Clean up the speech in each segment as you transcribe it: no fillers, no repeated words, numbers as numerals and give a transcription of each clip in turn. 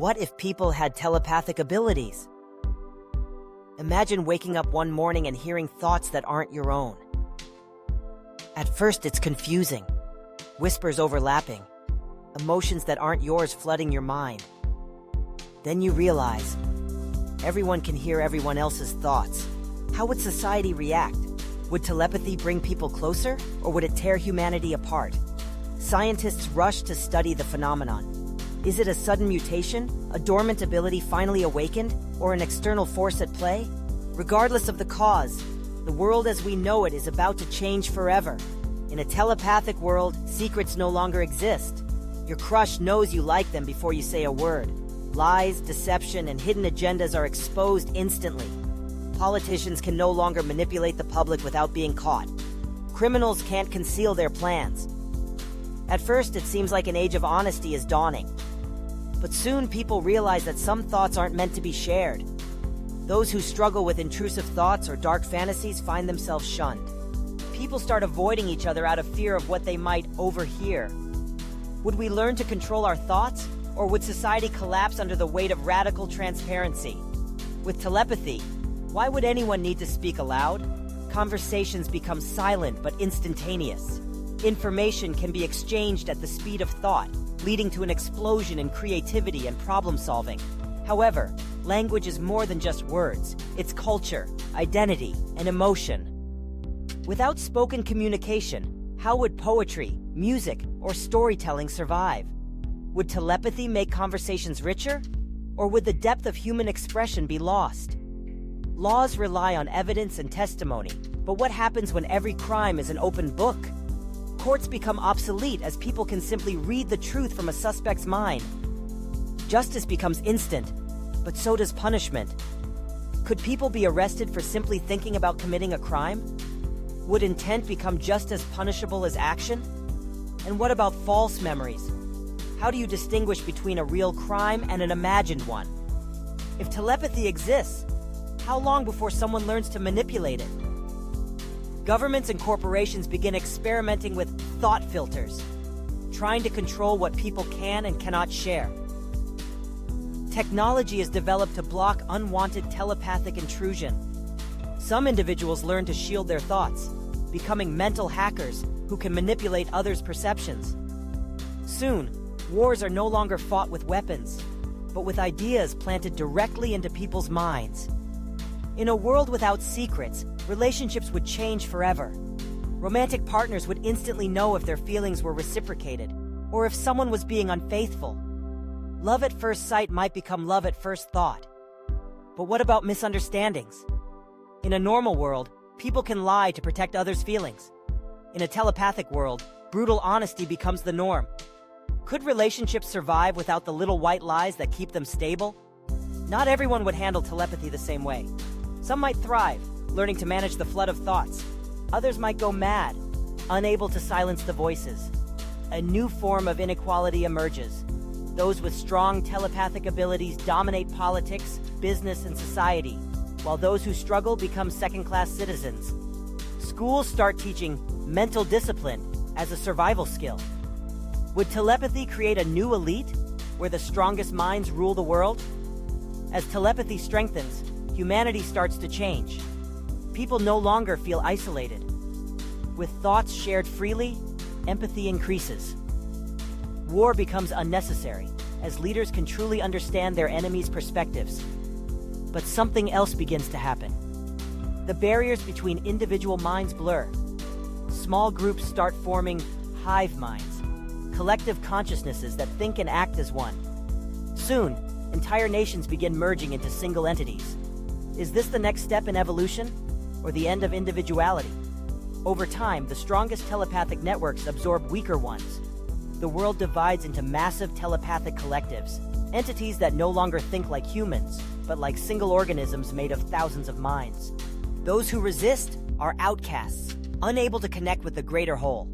What if people had telepathic abilities? Imagine waking up one morning and hearing thoughts that aren't your own. At first, it's confusing. Whispers overlapping. Emotions that aren't yours flooding your mind. Then you realize, everyone can hear everyone else's thoughts. How would society react? Would telepathy bring people closer, or would it tear humanity apart? Scientists rush to study the phenomenon. Is it a sudden mutation, a dormant ability finally awakened, or an external force at play? Regardless of the cause, the world as we know it is about to change forever. In a telepathic world, secrets no longer exist. Your crush knows you like them before you say a word. Lies, deception, and hidden agendas are exposed instantly. Politicians can no longer manipulate the public without being caught. Criminals can't conceal their plans. At first, it seems like an age of honesty is dawning. But soon people realize that some thoughts aren't meant to be shared. Those who struggle with intrusive thoughts or dark fantasies find themselves shunned. People start avoiding each other out of fear of what they might overhear. Would we learn to control our thoughts, or would society collapse under the weight of radical transparency? With telepathy, why would anyone need to speak aloud? Conversations become silent but instantaneous. Information can be exchanged at the speed of thought, leading to an explosion in creativity and problem-solving. However, language is more than just words. It's culture, identity, and emotion. Without spoken communication, how would poetry, music, or storytelling survive? Would telepathy make conversations richer? Or would the depth of human expression be lost? Laws rely on evidence and testimony, but what happens when every crime is an open book? Courts become obsolete as people can simply read the truth from a suspect's mind. Justice becomes instant, but so does punishment. Could people be arrested for simply thinking about committing a crime? Would intent become just as punishable as action? And what about false memories? How do you distinguish between a real crime and an imagined one? If telepathy exists, how long before someone learns to manipulate it? Governments and corporations begin experimenting with thought filters, trying to control what people can and cannot share. Technology is developed to block unwanted telepathic intrusion. Some individuals learn to shield their thoughts, becoming mental hackers who can manipulate others' perceptions. Soon, wars are no longer fought with weapons, but with ideas planted directly into people's minds. In a world without secrets, relationships would change forever. Romantic partners would instantly know if their feelings were reciprocated, or if someone was being unfaithful. Love at first sight might become love at first thought. But what about misunderstandings? In a normal world, people can lie to protect others' feelings. In a telepathic world, brutal honesty becomes the norm. Could relationships survive without the little white lies that keep them stable? Not everyone would handle telepathy the same way. Some might thrive, learning to manage the flood of thoughts. Others might go mad, unable to silence the voices. A new form of inequality emerges. Those with strong telepathic abilities dominate politics, business, and society, while those who struggle become second-class citizens. Schools start teaching mental discipline as a survival skill. Would telepathy create a new elite, where the strongest minds rule the world? As telepathy strengthens, humanity starts to change. People no longer feel isolated. With thoughts shared freely, empathy increases. War becomes unnecessary, as leaders can truly understand their enemies' perspectives. But something else begins to happen. The barriers between individual minds blur. Small groups start forming hive minds, collective consciousnesses that think and act as one. Soon, entire nations begin merging into single entities. Is this the next step in evolution, or the end of individuality? Over time, the strongest telepathic networks absorb weaker ones. The world divides into massive telepathic collectives, entities that no longer think like humans, but like single organisms made of thousands of minds. Those who resist are outcasts, unable to connect with the greater whole.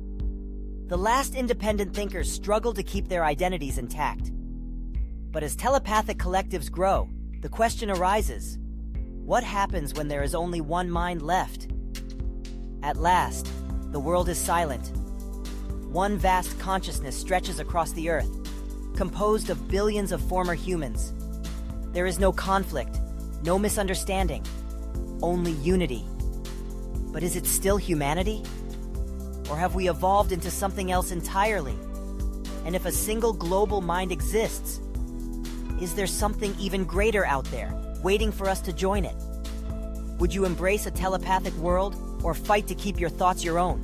The last independent thinkers struggle to keep their identities intact. But as telepathic collectives grow, the question arises, what happens when there is only one mind left? At last, the world is silent. One vast consciousness stretches across the earth. composed of billions of former humans. There is no conflict, no misunderstanding, only unity. But is it still humanity? Or have we evolved into something else entirely? And if a single global mind exists, is there something even greater out there, waiting for us to join it? Would you embrace a telepathic world, or fight to keep your thoughts your own?